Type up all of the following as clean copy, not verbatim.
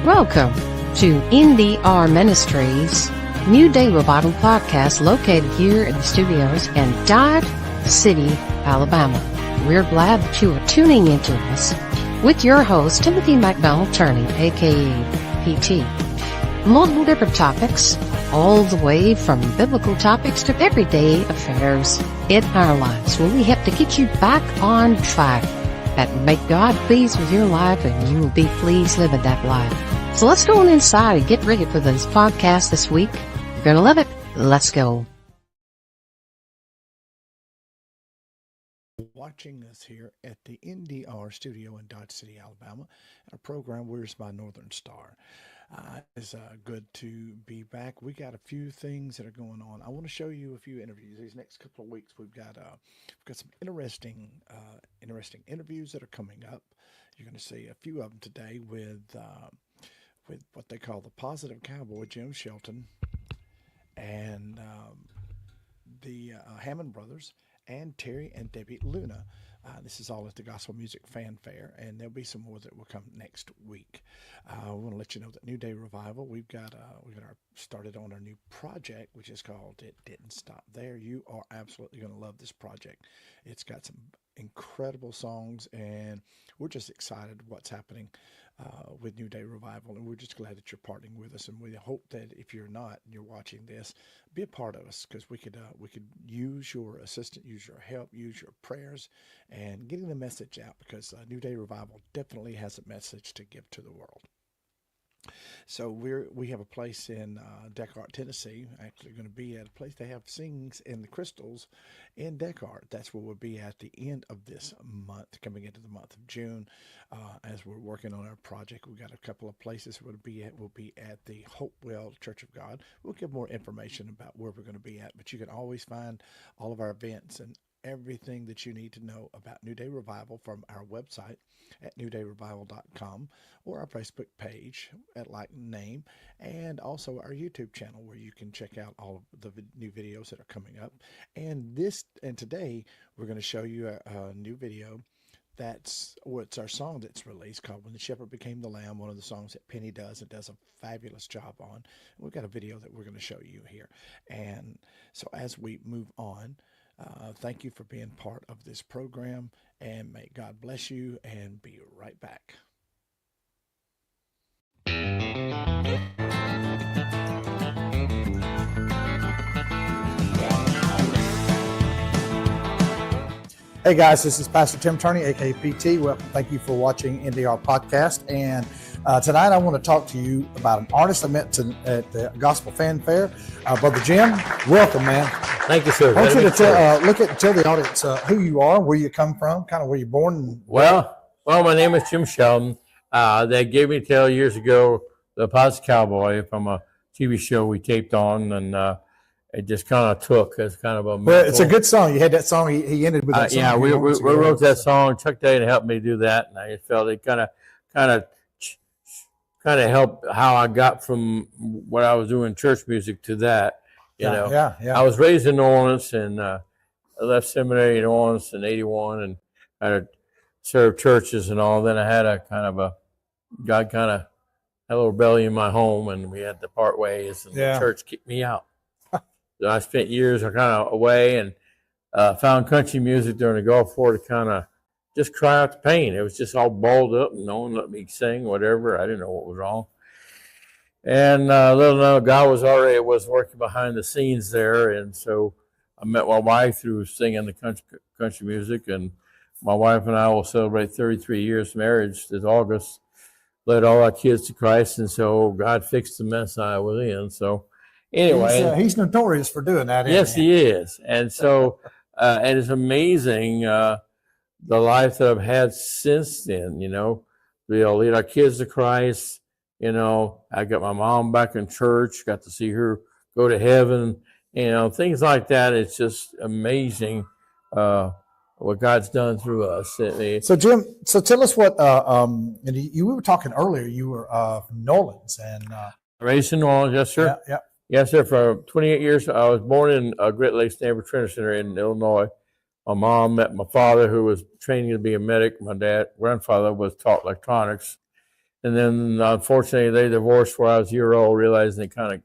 Welcome to NDR Ministries New Day Revival Podcast, located here in the studios in Dodge City, Alabama. We're glad that you are tuning into us with your host, Timothy McDonald Turney, aka PT. Multiple different topics, all the way from biblical topics to everyday affairs in our lives, where we have to get you back on track and make God pleased with your life, and you will be pleased living that life. So let's go on inside and get ready for this podcast this week. You're going to love it. Let's go. Watching us here at the NDR studio in Dodge City, Alabama, our program Wears by Northern Star. It's good to be back. We got a few things that are going on. I want to show you a few interviews. These next couple of weeks, we've got some interesting interviews that are coming up. You're going to see a few of them today with what they call the Positive Cowboy, Jim Sheldon, and the Hammond Brothers, and Terry and Debra Luna. This is all at the Gospel Music Fanfare, and there'll be some more that will come next week. We want to let you know that New Day Revival, we've got started on our new project, which is called It Didn't Stop There. You are absolutely going to love this project. It's got some incredible songs, and we're just excited what's happening with New Day Revival, and we're just glad that you're partnering with us, and we hope that if you're not and you're watching this, be a part of us, because we could use your assistance, use your help, use your prayers, and getting the message out, because New Day Revival definitely has a message to give to the world. So we have a place in Deckard, Tennessee. Actually going to be at a place they have Sings in the Crystals in Deckard. That's where we'll be at the end of this month, coming into the month of June. As we're working on our project, we've got a couple of places we'll be at. We'll be at the Hopewell Church of God. We'll give more information about where we're going to be at, but you can always find all of our events and everything that you need to know about New Day Revival from our website at newdayrevival.com, or our Facebook page at like name, and also our YouTube channel, where you can check out all of the new videos that are coming up. And today we're going to show you a new video. It's our song that's released called When the Shepard Became the Lamb, one of the songs that Penny does and does a fabulous job on. And we've got a video that we're going to show you here. And so as we move on, thank you for being part of this program, and may God bless you, and be right back. Hey guys, this is Pastor Tim Turney, aka PT. Well, thank you for watching NDR Podcast. And tonight I want to talk to you about an artist I met at the Gospel Fanfare. Brother Jim, welcome, man. Thank you, sir. I want you to tell the audience who you are, where you come from, kind of where you're born. Well, my name is Jim Sheldon. They gave me a tale years ago, the Positive Cowboy, from a TV show we taped on, and it just kind of took as kind of a. Well, it's a good song. You had that song. He ended with that song. Yeah, we wrote that song. Chuck Dayton helped me do that, and I just felt it kind of helped how I got from what I was doing church music to that. You know. Yeah. I was raised in New Orleans, and I left seminary in New Orleans in '81, and I served churches and all. Then I had God kind of had a little rebellion in my home, and we had to part ways, and the church kicked me out. So I spent years kind of away, and found country music during the Gulf War to kind of just cry out the pain. It was just all balled up, and no one let me sing, whatever. I didn't know what was wrong. And little known, God was working behind the scenes there, and so I met my wife through singing the country music, and my wife and I will celebrate 33 years marriage this August. Led all our kids to Christ, and so God fixed the mess I was in. So. Anyway, he's notorious for doing that. Yes, he is. And so and it's amazing the life that I've had since then. We'll lead our kids to Christ. I got my mom back in church, got to see her go to heaven, things like that. It's just amazing what God's done through us. So Jim, tell us what we were talking earlier. You were from New Orleans, and raised in New Orleans, yes, sir. Yeah. Yes, sir. For 28 years, I was born in Great Lakes Neighborhood Training Center in Illinois. My mom met my father, who was training to be a medic. My grandfather was taught electronics. And then, unfortunately, they divorced when I was a year old, realizing they kind of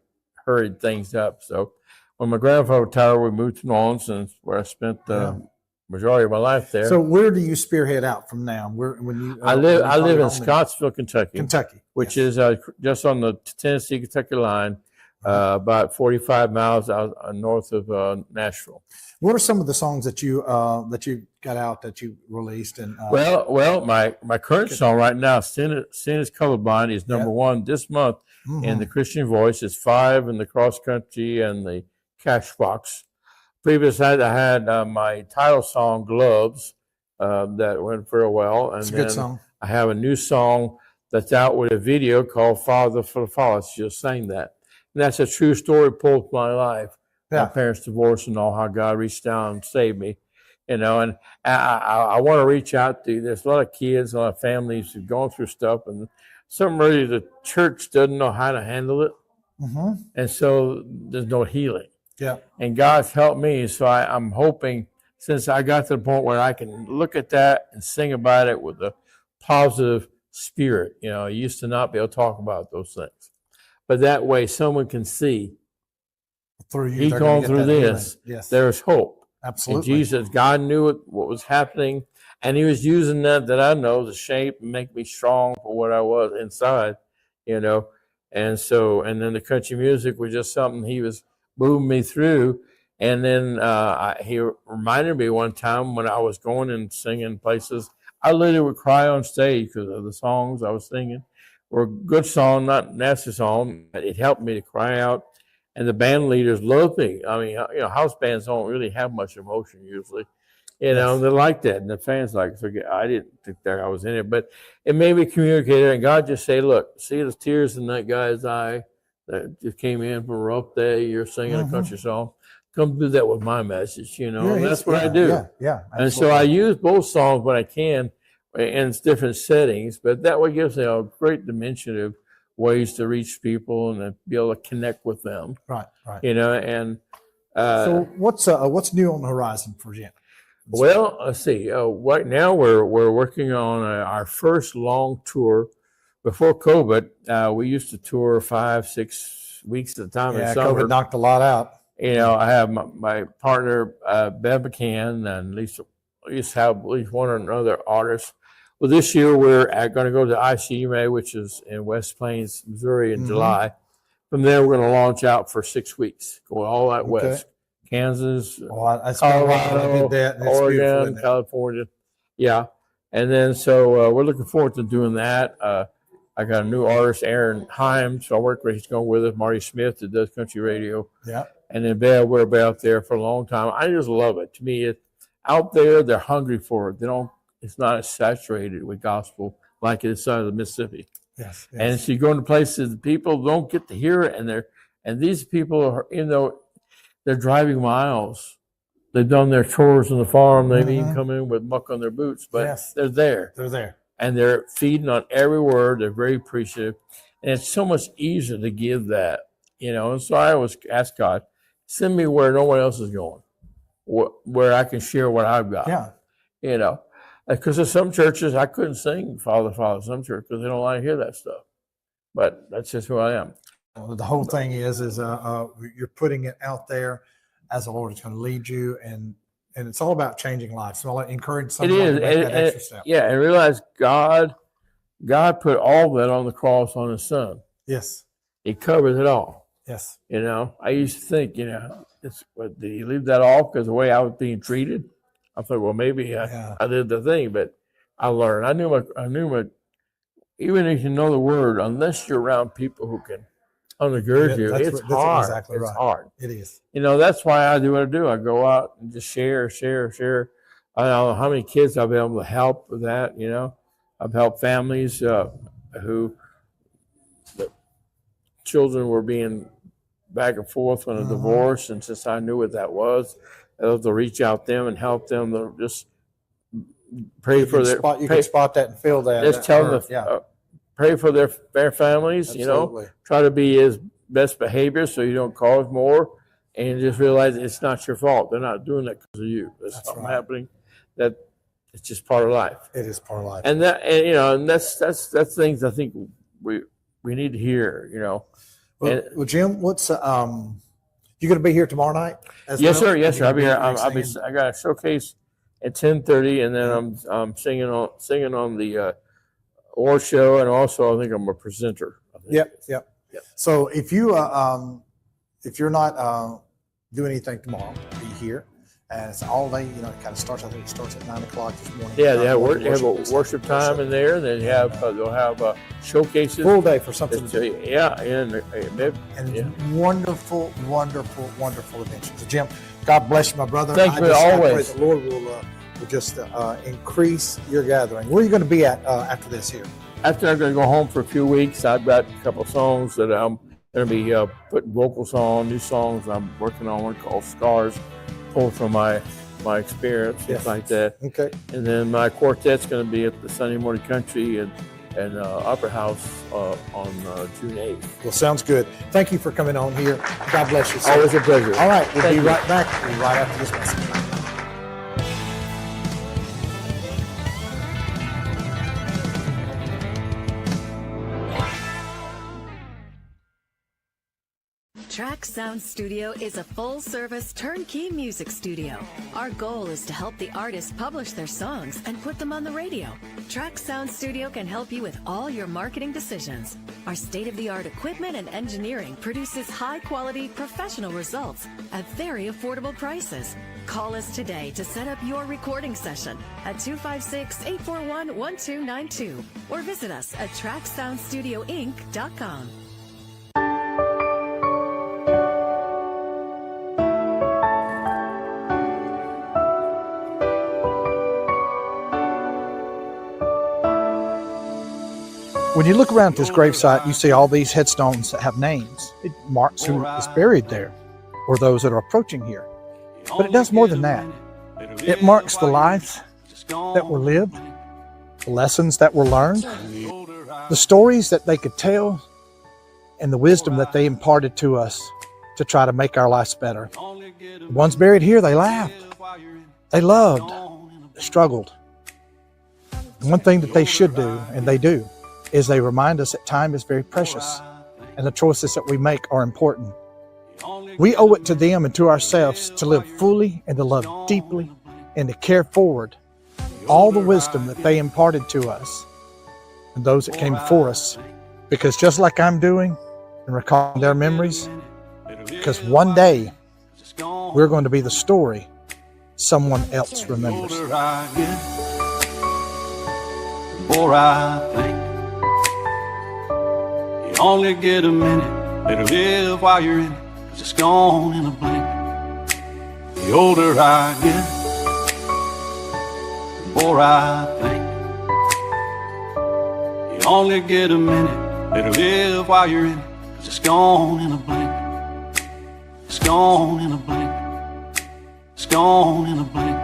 hurried things up. So when my grandfather retired, we moved to New Orleans, and where I spent the majority of my life there. So where do you spearhead out from now? I live in Scottsville, Kentucky, which is just on the Tennessee-Kentucky line, about 45 miles out north of Nashville. What are some of the songs that you got out that you released? And well, my current song right now, "Sin is Colorblind," is number one this month in the Christian Voice. It's 5 in the Cross Country and the Cash Box. Previous that I had my title song "Gloves" that went very well, and it's a good song. I have a new song that's out with a video called "Father for the Fatherless." Just sang that, and that's a true story pulled from my life. My parents divorced and all, how God reached down and saved me, and I want to reach out to, there's a lot of kids, a lot of families who've gone through stuff, and really the church doesn't know how to handle it, and so there's no healing. Yeah. And God's helped me, so I'm hoping, since I got to the point where I can look at that and sing about it with a positive spirit. I used to not be able to talk about those things, but that way someone can see, through you, he's gone through this. Yes. There's hope. Absolutely. And Jesus, God knew what was happening, and he was using that I know to shape and make me strong for what I was inside, And then the country music was just something he was moving me through. And then he reminded me one time when I was going and singing places, I literally would cry on stage because of the songs I was singing were a good song, not nasty song. It helped me to cry out. And the band leaders loved me. I mean, house bands don't really have much emotion usually. They like that. And the fans like, I didn't think that I was in it, but it made me communicate it. And God just say, look, see the tears in that guy's eye that just came in from a rough day. You're singing a country song. Come do that with my message, and that's what I do. Yeah. And so I use both songs when I can in different settings, but that way gives me a great dimension of ways to reach people and to be able to connect with them. Right. So what's new on the horizon for Jen? Well, let's see. Right now we're working on our first long tour. Before COVID, we used to tour 5-6 weeks at a time. Yeah, in summer. COVID knocked a lot out. I have my partner, Bev McCann, and at least have at least one or another artist. Well, this year we're going to go to ICMA, which is in West Plains, Missouri, in July. From there, we're going to launch out for 6 weeks, go all out west. Kansas, Colorado, Oregon, California. Yeah. And then so we're looking forward to doing that. I got a new artist, Aaron Himes, so I work with, he's going with us, Marty Smith, that does country radio. Yeah. And then we're out there for a long time. I just love it. To me, out there, they're hungry for it. It's not as saturated with gospel like this side of the Mississippi. Yes. And so you go into places, people don't get to hear it, and these people are, they're driving miles. They've done their chores on the farm. They've even come in with muck on their boots, but they're there. They're there. And they're feeding on every word. They're very appreciative. And it's so much easier to give that, And so I always ask God, send me where no one else is going, where I can share what I've got. Yeah. Because there's some churches, I couldn't sing Father, Father, some churches, because they don't want to hear that stuff. But that's just who I am. Well, the whole thing is you're putting it out there as the Lord is going to lead you, and it's all about changing lives. It's all about encouraging someone to make that extra step. Yeah, and realize God put all that on the cross on His Son. Yes. He covers it all. Yes. I used to think, did He leave that off because of the way I was being treated? I thought, well, maybe I did the thing, but I learned. I knew even if you know the word, unless you're around people who can undergird you, it's hard. Exactly right. It's hard. It is. That's why I do what I do. I go out and just share. I don't know how many kids I've been able to help with that. I've helped families who the children were being back and forth on a divorce, and since I knew what that was, I was to reach out them and help them to just pray for their. You can spot that and feel that. Just tell them pray for their families. Absolutely. Try to be his best behavior so you don't cause more. and you just realize it's not your fault. They're not doing that because of you. There's something happening that it's just part of life. It is part of life. And that's things I think we need to hear. Well, Jim, what's you going to be here tomorrow night? Yes, sir. Yes, sir. I'll be here. I got a showcase at 10:30, and then I'm singing on the award show, and also I think I'm a presenter. Yep. So if you're not doing anything tomorrow, be here. And it's all day, it kind of starts, I think it starts at 9 o'clock this morning. Yeah, they have a worship time in there. And they'll have showcases. Full day for something. And wonderful, wonderful, wonderful adventures. Jim, God bless you, my brother. Thank you always. I pray the Lord will just increase your gathering. Where are you going to be at after this here? After I'm going to go home for a few weeks, I've got a couple of songs that I'm going to be putting vocals on, new songs. I'm working on one called Scars, pulled from my experience, things like that. Okay. And then my quartet's going to be at the Sunday Morning Country and Opera House on June 8th. Well, sounds good. Thank you for coming on here. God bless you, sir. Always a pleasure. All right, we'll be right back right after this message. Track Sound Studio is a full-service turnkey music studio. Our goal is to help the artists publish their songs and put them on the radio. Track Sound Studio can help you with all your marketing decisions. Our state-of-the-art equipment and engineering produces high-quality, professional results at very affordable prices. Call us today to set up your recording session at 256-841-1292 or visit us at tracksoundstudioinc.com. When you look around this gravesite, you see all these headstones that have names. It marks who is buried there or those that are approaching here. But it does more than that. It marks the lives that were lived, the lessons that were learned, the stories that they could tell, and the wisdom that they imparted to us to try to make our lives better. The ones buried here, they laughed, they loved, they struggled. One thing that they should do, and they do, is they remind us that time is very precious and the choices that we make are important. We owe it to them and to ourselves to live fully and to love deeply and to care forward all the wisdom that they imparted to us and those that came before us. Because just like I'm doing and recalling their memories, because one day we're going to be the story someone else remembers. You only get a minute, better live while you're in it, 'cause it's gone in a blink. The older I get, the more I think. You only get a minute, better live while you're in it, 'cause it's gone in a blink. It's gone in a blink. It's gone in a blink.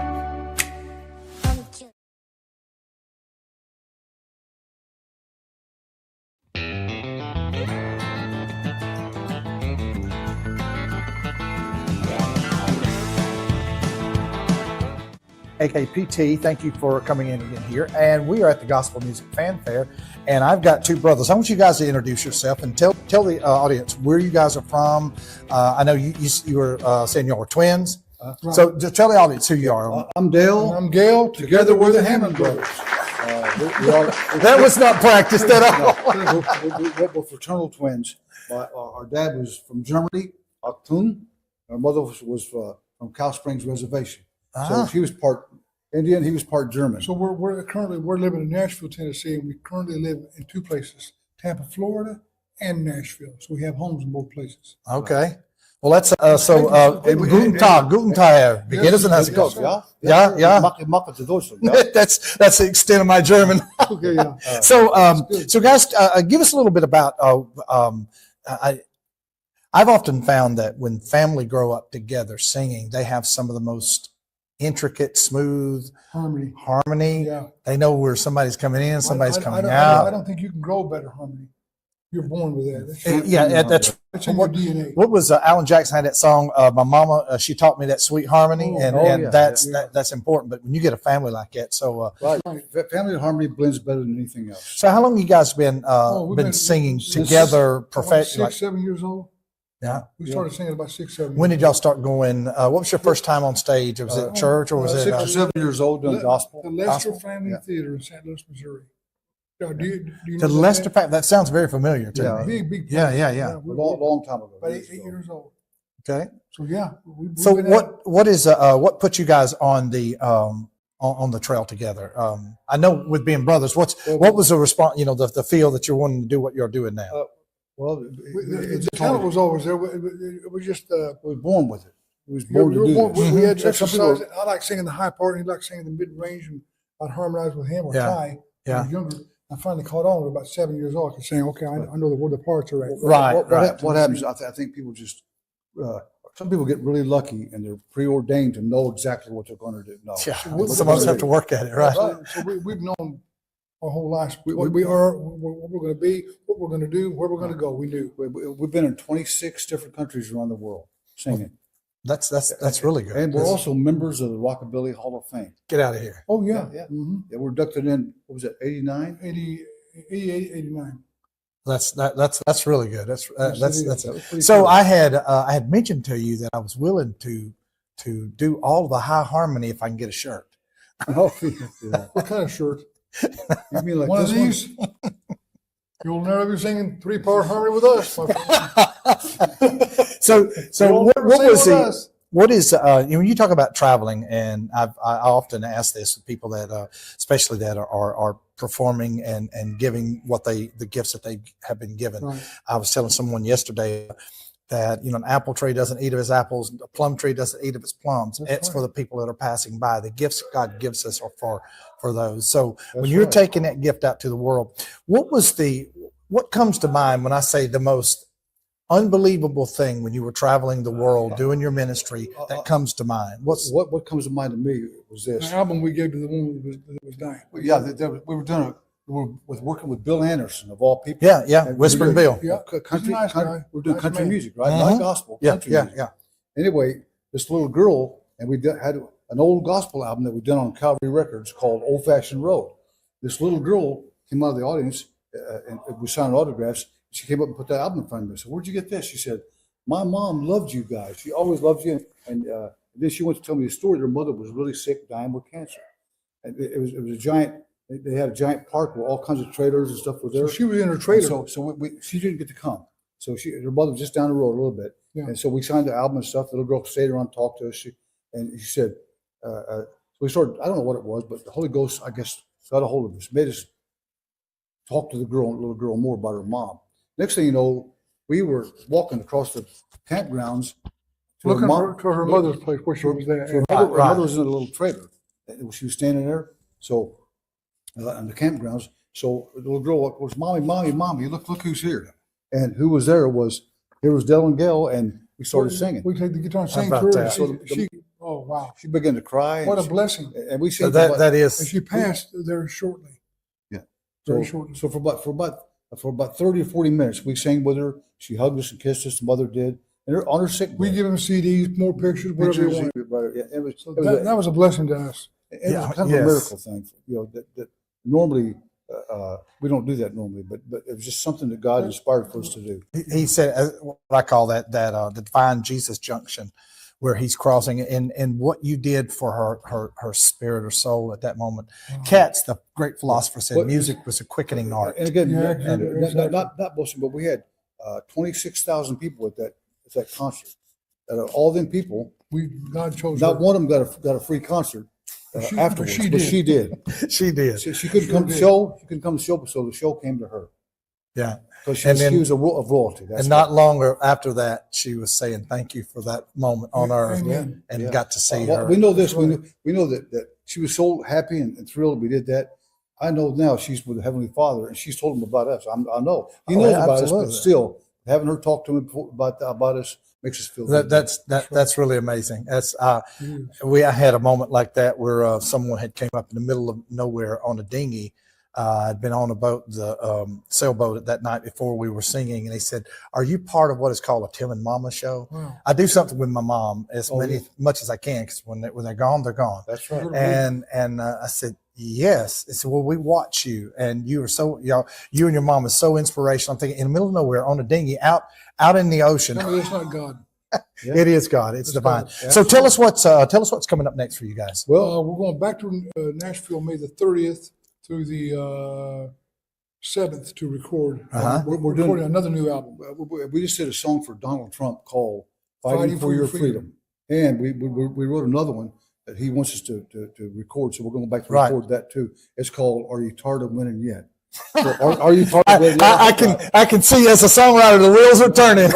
AKPT, thank you for coming in again here. And we are at the Gospel Music Fan Fair, and I've got two brothers. I want you guys to introduce yourself and tell the audience where you guys are from. I know you were saying you were twins. Right. So just tell the audience who you are. I'm Dale. I'm Gail. Together we're the Hammond Brothers. That was not practiced at all. We're fraternal twins. Our dad was from Germany, Aktun. Our mother was from Cow Springs Reservation. So she was part Indian, he was part German. So we're currently living in Nashville, Tennessee, and we currently live in two places: Tampa, Florida, and Nashville. So we have homes in both places. Okay. Well, let's Guten Tag, Guten Tag. Wie geht es denn? How's it go? Yeah. That's the extent of my German. Okay, yeah. So guys, give us a little bit about. I've often found that when family grow up together singing, they have some of the most intricate, smooth harmony. Yeah. They know where somebody's coming in, somebody's coming out. I don't think you can grow better harmony. You're born with that. Yeah, that's It's in your DNA. what was Alan Jackson had that song. My mama, she taught me that sweet harmony, and that's important. But when you get a family like that, so Right. Family harmony blends better than anything else. so how long you guys been We've been singing since together about professionally? 6, 7 years old. Yeah. We started singing about 6, 7. When did y'all start going? What was your first time on stage? Was it church or was it? 6 or 7 years old doing gospel. The Lester Gospel? Family Theater in St. Louis, Missouri. Do you The know Lester Pack. That sounds very familiar to Yeah. me. Big. Yeah. A long time ago. About 8 years old. Okay. So yeah. So what put you guys on the trail together? I know with being brothers, what was the response? The feel that you're wanting to do what you're doing now. Well, The talent was always there. It was just. we were born with it. We was born to do this. We had to Some people- exercise. I like singing the high part, and he liked singing the mid range, and I'd harmonize with him or Yeah. Ty. When I was younger. I finally caught on at about 7 years old. I could sing. Okay, I know where the parts are at. What happens? I think people just. Some people get really lucky and they're preordained to know exactly what they're going to do. No. Yeah. Some of us have to work at it, right? So we've known our whole lives what we are, what we're going to be, what we're going to do, where we're going to go. We knew. We've been in 26 different countries around the world singing. That's really good. And we're also members of the Rockabilly Hall of Fame. Get out of here. Oh, yeah. Yeah. Mm-hmm. Yeah, we're inducted in, what was it, 89? 88, 89. That's really good. That's pretty so cool. I had mentioned to you that I was willing to do all the high harmony if I can get a shirt. Oh, yeah. What kind of shirt? You mean like One of this these? You'll never be singing 3-part harmony with us, my friend. So You'll what never sing was with the us. what is when you talk about traveling, and I often ask this to people that especially that are performing and giving the gifts that they have been given. Right. I was telling someone yesterday that an apple tree doesn't eat of his apples, a plum tree doesn't eat of its plums. That's It's right. for the people that are passing by. The gifts God gives us are for those. So when That's you're right. taking that gift out to the world, what comes to mind when I say the most unbelievable thing when you were traveling the world doing your ministry that comes to mind? What comes to mind to me was The this. album we gave to the woman that was dying. Yeah, we were working with Bill Anderson of all people. Yeah. And Whispering we Bill. Yeah. Country, He's a nice guy. we're doing Nice country man. music, right? Mhm. Not gospel, Yeah, country yeah, music. yeah. Anyway, this little girl, and we had an old gospel album that we did on Calvary Records called Old Fashioned Road. This little girl came out of the audience and we signed autographs. She came up and put that album in front of me. I said, "Where'd you get this?" She said, "My mom loved you guys. She always loved you." And then she went to tell me a story. Her mother was really sick, dying with cancer. And it was a giant. They had a giant park where all kinds of trailers and stuff were there. So she was in her trailer. She didn't get to come. So her mother was just down the road a little bit. Yeah. And so we signed the album and stuff. The little girl stayed around and talked to us. She said, so we started, I don't know what it was, but the Holy Ghost, I guess, got a hold of us, made us talk to the little girl more about her mom. Next thing you know, we were walking across the campgrounds to Looking her to her mother's place where she was there. Her mother was in a little trailer. And she was standing there. So, on the campgrounds. So the little girl goes, "Mommy, look who's here." And who was there was Dell and Gail, and we started singing. We take the guitar and sing How to about her. that? So oh, wow. She began to cry. What a and blessing. And we So sang that And is she passed there shortly. Yeah. Very So, shortly. so for about 30 or 40 minutes, we sang with her. She hugged us and kissed us. The mother did. And on her sick We bed. give them CDs, more pictures, whatever you want. Yeah, it was, So it was that was a blessing to us. it was kind of yes. a miracle thing, that normally we don't do that normally, but it was just something that God inspired for us to do. he said what I call that the divine Jesus junction, where he's crossing and what you did for her spirit or soul at that moment. Katz, the great philosopher, said What- music was a quickening art. And again, Yeah, exactly. not boasting, but we had 26,000 people at that concert. All them people, God chose not her. one of them got a free concert She- afterwards. but But she she did. She did. She couldn't come to the show. She couldn't come to the show, so the show came to her. Yeah. Because And then- she was of royalty. That's And not longer after that, she was saying thank you for that moment on earth Amen. and Yeah. got to see Well, her. we know this. We know that she was so happy and thrilled we did that. I know now she's with the Heavenly Father, and she's told him about us. I know he Oh, knows yeah, about us, absolutely. but still having her talk to him about us makes us feel good. That's really amazing. That's I had a moment like that where someone had came up in the middle of nowhere on a dinghy I'd been on a boat, the sailboat that night before we were singing, and he said, "Are you part of what is called a Tim and Mama show?" Wow. I do something with my mom much as I can, because when they're gone, they're gone. That's right. And I said, "Yes." He said, "Well, we watch you, and you are so, you and your mom is so inspirational." I'm thinking, in the middle of nowhere on a dinghy out in the ocean. No, it's not God. It is God. It's divine. God. So tell us what's coming up next for you guys. Well, we're going back to Nashville May the 30th through the 7th to record. We're recording another new album. We just did a song for Donald Trump called "Fighting for Your Freedom," and we wrote another one that he wants us to record. So we're going back to record that too. It's called "Are You Tired of Winning Yet?" So are you tired of winning yet? I can see as a songwriter the wheels are turning.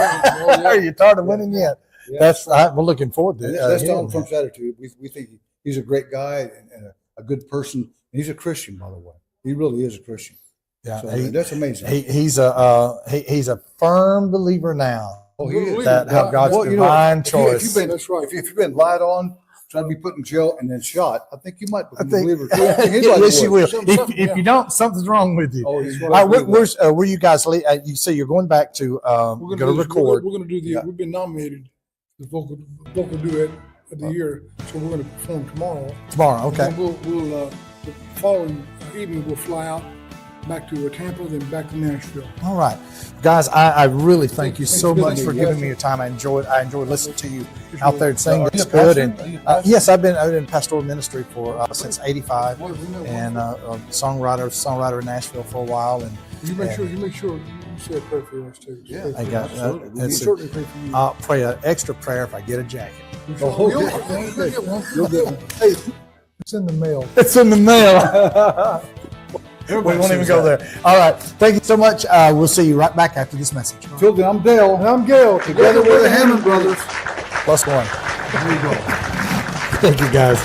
Are you tired of winning yet? Yeah. We're looking forward to it. That's Donald Trump's attitude. We think he's a great guy and a good person. And he's a Christian, by the way. He really is a Christian. Yeah, so, that's amazing. He's a firm believer now. How God's divine choice. That's right. If you've been lied on, trying to be put in jail and then shot, I think you might become a believer. Yes, you will. If you don't, something's wrong with you. Where you guys? You say you're going back to we're going to record. We're going to do We've been nominated the vocal duet of the year, so we're going to perform tomorrow. Tomorrow, okay. We'll the following evening we'll fly out back to Tampa, then back to Nashville. All right, guys. I really thank you so much for giving me your time. I enjoyed listening to you out there and saying it's good. And yes, I've been in pastoral ministry for since '85, and songwriter in Nashville for a while. And you make sure you say a prayer for us too. Yeah, I got. Certainly pray for you. I'll pray an extra prayer if I get a jacket. You'll get one. Hey, it's in the mail. It's in the mail. We won't even go there. All right. Thank you so much. We'll see you right back after this message. Till then, I'm Dale. And I'm Gail. Together we're the Hammond Brothers. +1. There you go. Thank you, guys.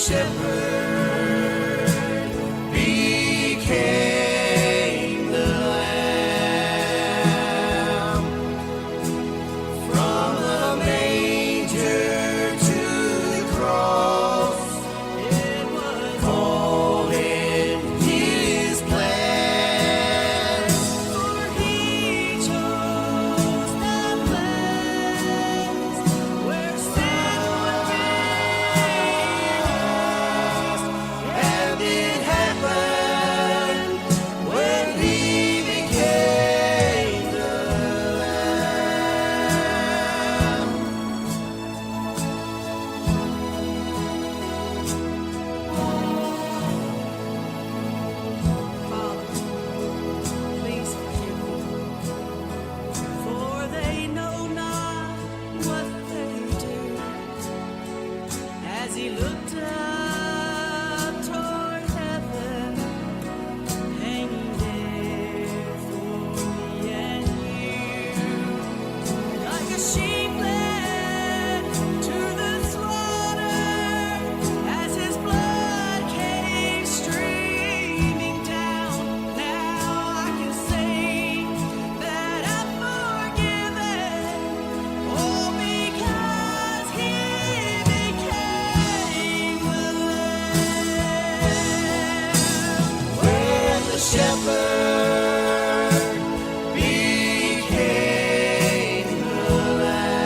Shepard became the Lamb, from the manger to the cross. It was all in His plan, for He chose the place where sin would be. And it happened when He became the Lamb. Father, please forgive them, for they know not what they do. As He looked up toward heaven, hanging there for me and you, like a sheep led to the slaughter, as His blood came streaming down. Now I can say that I'm forgiven, all because He became the Lamb. When the Shepherd became the Lamb.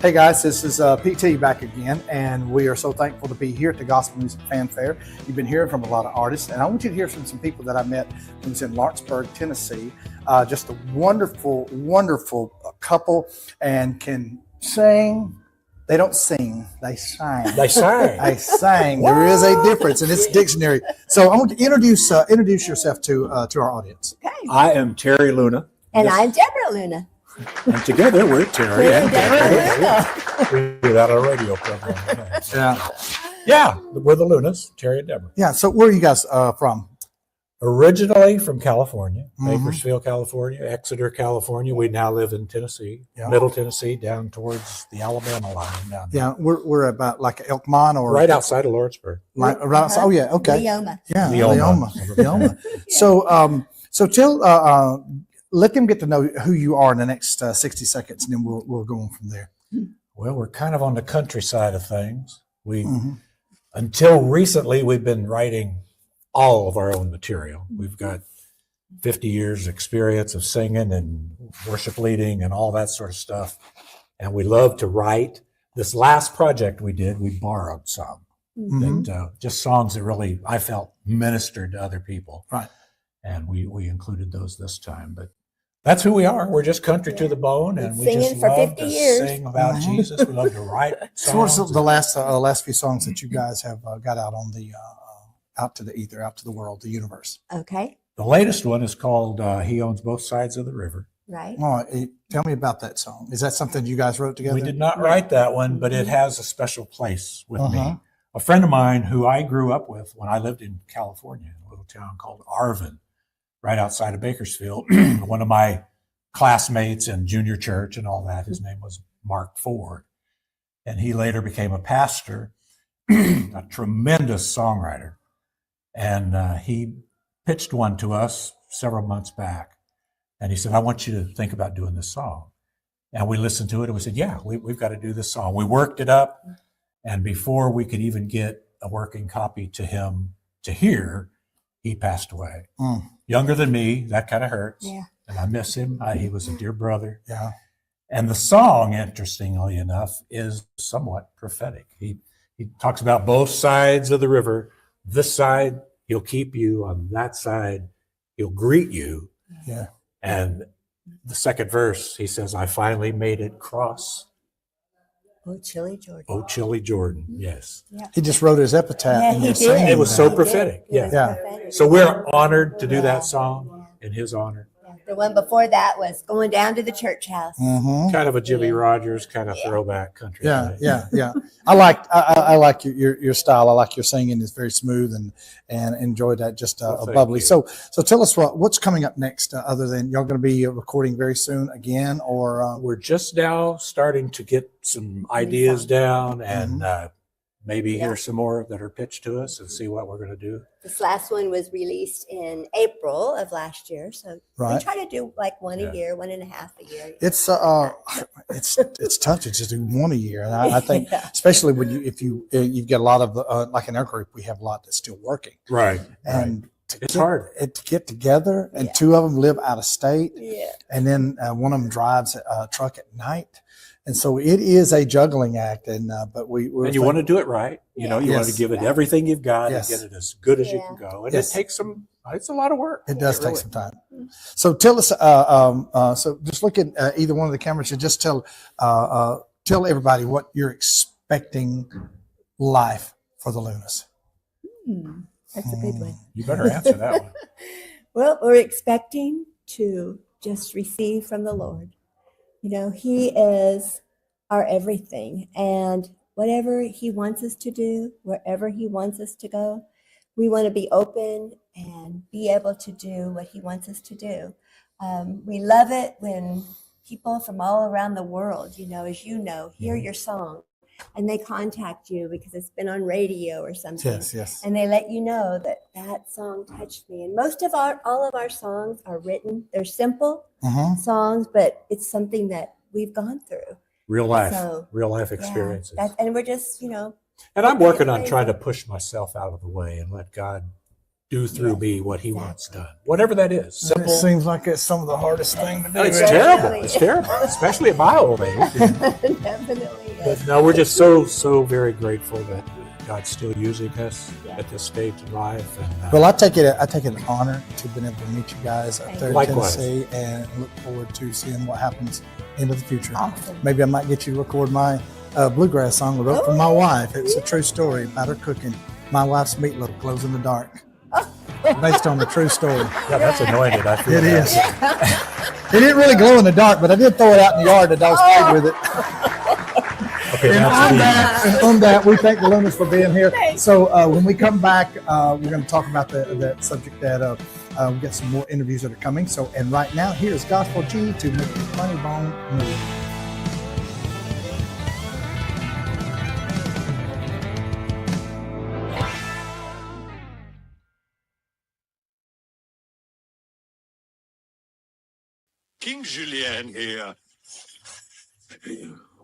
Hey guys, this is PT back again, and we are so thankful to be here at the Gospel Music Fanfare. You've been hearing from a lot of artists, and I want you to hear from some people that I met who was in Lawrenceburg, Tennessee. Just a wonderful, wonderful couple, and can sing. They don't sing, they sang. They sang. They sang. There is a difference in this dictionary. So I want to introduce yourself to our audience. Okay. I am Terry Luna. And I'm Debra Luna. And together we're Terry and Debra. We do that on a radio program. Yeah, we're the Lunas, Terry and Debra. Yeah. So where are you guys from? Originally from California, Bakersfield, California, Exeter, California. We now live in Tennessee, Middle Tennessee, down towards the Alabama line. Down there. Yeah, we're about like Elkmont or right outside of Lawrenceburg. Right outside. Oh yeah, okay. Leoma. Yeah, Leoma. Leoma. So tell let them get to know who you are in the next 60 seconds, and then we'll go on from there. Well, we're kind of on the countryside of things. We until recently we've been writing all of our own material. We've got 50 years experience of singing and worship leading and all that sort of stuff. And we love to write. This last project we did, we borrowed some. That just songs that really, I felt, ministered to other people. Right. And we included those this time. But that's who we are. We're just country to the bone, and we just for love 50 to years. sing about Jesus. We love to write So what's songs. the last few songs that you guys have got out on the out to the ether, out to the world, the universe? Okay. The latest one is called He Owns Both Sides of the River. Right. All right, tell me about that song. Is that something you guys wrote together? We did not write that one, but it has a special place with me. A friend of mine who I grew up with when I lived in California, in a little town called Arvin, right outside of Bakersfield. One of my classmates in junior church and all that, his name was Mark Ford. And he later became a pastor, a tremendous songwriter. And he pitched one to us several months back. And he said, I want you to think about doing this song. And we listened to it and we said, yeah, we've got to do this song. We worked it up. And before we could even get a working copy to him to hear, he passed away. Younger than me, that kind of hurts. Yeah. And I miss him. He was a dear brother. Yeah. And the song, interestingly enough, is somewhat prophetic. He talks about both sides of the river. This side, he'll keep you. On that side, he'll greet you. Yeah. And the second verse, he says, I finally made it cross. Oh, Chilly Jordan. Oh, Chilly Jordan. Yes. Yeah. He just wrote his epitaph. Yeah, and he you're did. singing It was that. so He prophetic. did. It was Yeah. prophetic. So we're honored to do that song in his honor. The one before that was Going Down to the Church House. Kind of a Jimmy Rogers kind of throwback country. Yeah, thing. yeah. I like your style. I like your singing. It's very smooth and enjoy that. Just Well, thank bubbly. you. So tell us what's coming up next. Other than y'all going to be recording very soon again, or We're just now starting to get some ideas down and maybe hear some more that are pitched to us and see what we're going to do. This last one was released in April of last year. So Right. we try to do like one a year, 1.5 a year. it's tough to just do one a year, and I think especially when you've got a lot of like in our group we have a lot that's still working, Right. and It's hard. to get together, and two of them live out of state, Yeah. and then one of them drives a truck at night, and so it is a juggling act. And but we're And you want to do it right. You know, you want to Yes. give it everything you've got Yes. and get it as good as you Yeah. can go. And Yes. it takes it's a lot of work. It does take really- some time. So tell us. So just look at either one of the cameras and just tell everybody what you're expecting life for the Lunas. That's a good one. You better answer that one. Well, we're expecting to just receive from the Lord. You know, He is our everything. And whatever He wants us to do, wherever He wants us to go, we want to be open and be able to do what He wants us to do. We love it when people from all around the world, you know, as you know, hear your song and they contact you because it's been on radio or something. Yes. And they let you know that that song touched me. And all of our songs are written. They're simple songs, but it's something that we've gone through. Real life Yeah, experiences. and we're just, you know. And I'm working on praise trying to Him. push myself out of the way and let God do through me what he wants done. Whatever that is. It Simple. seems like it's some of the hardest thing to do. It's isn't it? terrible. It's terrible, especially at my old age. Definitely. But no, we're just so very grateful that God's still using us at this stage in life. And, Well, I take it an honor to be able to meet you guys up there in Likewise. Tennessee, and look forward to seeing what happens into the future. Awesome. Maybe I might get you to record my bluegrass song I wrote for my wife. It's a true story about her cooking my wife's meatloaf glows in the dark, based on the true story. yeah, that's anointed. I feel It that. is. It didn't really glow in the dark, but I did throw it out in the yard. The dogs played with it. Okay, And that's on that, we thank the Lunas for being here. So when we come back, we're going to talk about that subject that we got some more interviews that are coming. So, and right now, here's Gospel G to make the funny bone move. King Julien here.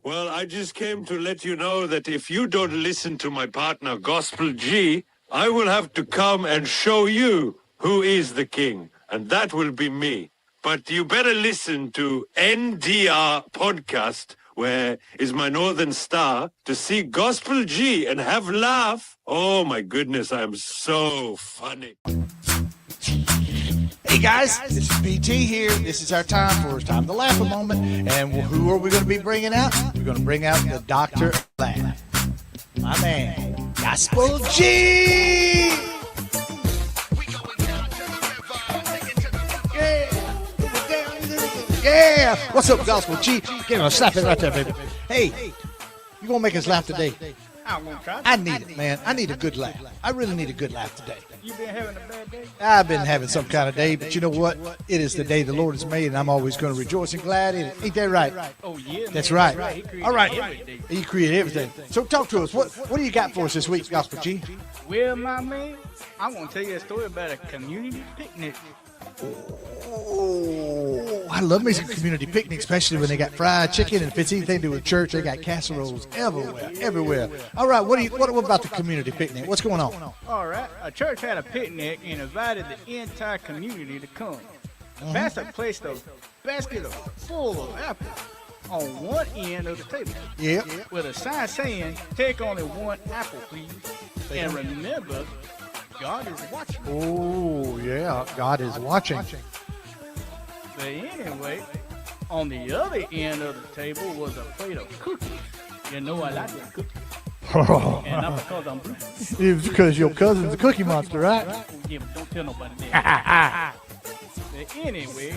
Well, I just came to let you know that if you don't listen to my partner, Gospel G, I will have to come and show you who is the king, and that will be me. But you better listen to NDR Podcast, where is my Northern Star, to see Gospel G and have laugh. Oh my goodness, I am so funny. Hey guys, this is BT here. This is our time for It's Time to Laugh a Moment. And who are we going to be bringing out? We're going to bring out the Doctor of Laugh. My man, Gospel G! Yeah! What's up, Gospel G? Give him a slap it right there, baby. Hey, you going to make us laugh today? I need it, man. I need a good laugh. I really need a good laugh today. You been having a bad day? I've been having some kind of day, but you know what? It is the day the Lord has made, and I'm always going to rejoice and glad in it. Ain't that right? Oh, yeah. That's man, right. He All right. everything. He created everything. So talk to us. What do you got for us this week, Gospel G? Well, my man, I'm going to tell you a story about a community picnic. Oh, I love me some community picnics, especially when they got fried chicken, and if it's anything to do with church, they got casseroles everywhere. All right, what about the community picnic? What's going on? All right. A church had a picnic and invited the entire community to come. The pastor placed a basket full of apples on one end of the table. Yep. With a sign saying, take only one apple, please. And remember, God is watching. Oh, yeah, God is watching. But anyway, on the other end of the table was a plate of cookies. You know I like the cookies. And not because I'm blue. It's because your cousin's a cookie monster, right? Yeah, but don't tell nobody that. But anyway,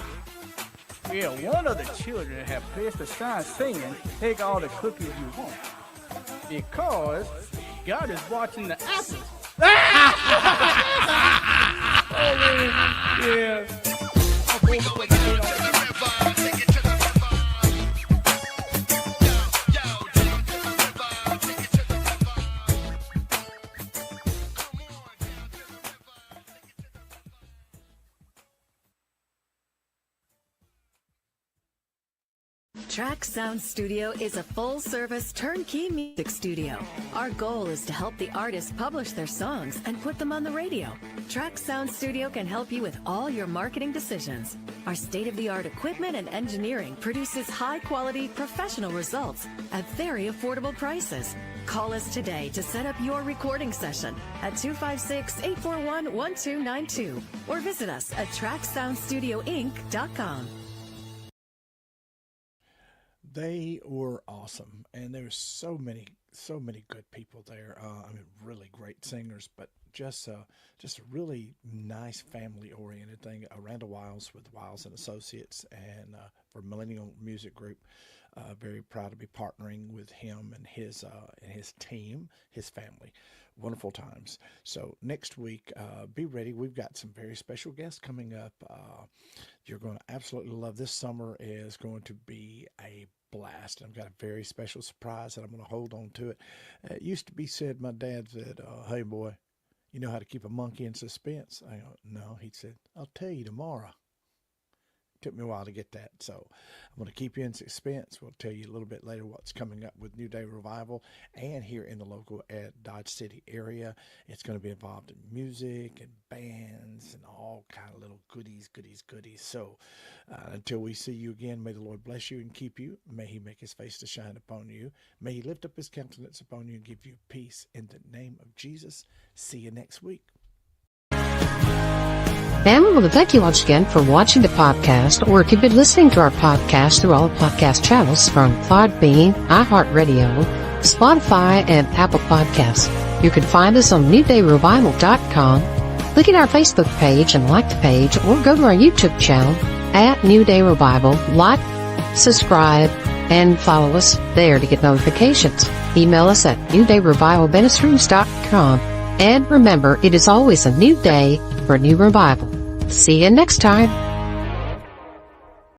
yeah, one of the children had placed a sign saying, take all the cookies you want. Because God is watching the apples. Oh, man. Yeah. Track Sound Studio is a full-service turnkey music studio. Our goal is to help the artists publish their songs and put them on the radio. Track Sound Studio can help you with all your marketing decisions. Our state-of-the-art equipment and engineering produces high-quality, professional results at very affordable prices. Call us today to set up your recording session at 256-841-1292 or visit us at tracksoundstudioinc.com. They were awesome, and there were so many good people there. Really great singers, but just a really nice family-oriented thing. Randall Wiles with Wiles and Associates, and for Millennial Music Group. Very proud to be partnering with him and his team, his family. Wonderful times. So next week, be ready. We've got some very special guests coming up. You're going to absolutely love. This summer is going to be a blast. I've got a very special surprise, and I'm going to hold on to it. It used to be said, my dad said, hey, boy, you know how to keep a monkey in suspense? I go, no. He said, I'll tell you tomorrow. Took me a while to get that. So I'm going to keep you in suspense. We'll tell you a little bit later what's coming up with New Day Revival and here in the local Dodge City area. It's going to be involved in music and bands and all kind of little goodies. So until we see you again, may the Lord bless you and keep you. May he make his face to shine upon you. May he lift up his countenance upon you and give you peace in the name of Jesus. See you next week. And we want to thank you once again for watching the podcast, or if you've been listening to our podcast through all the podcast channels from Podbean, iHeartRadio, Spotify, and Apple Podcasts. You can find us on NewDayRevival.com. Look at our Facebook page and like the page, or go to our YouTube channel at New Day Revival. Like, subscribe, and follow us there to get notifications. Email us at NewDayRevivalMinistries.com. And remember, it is always a new day for new revival. See you next time.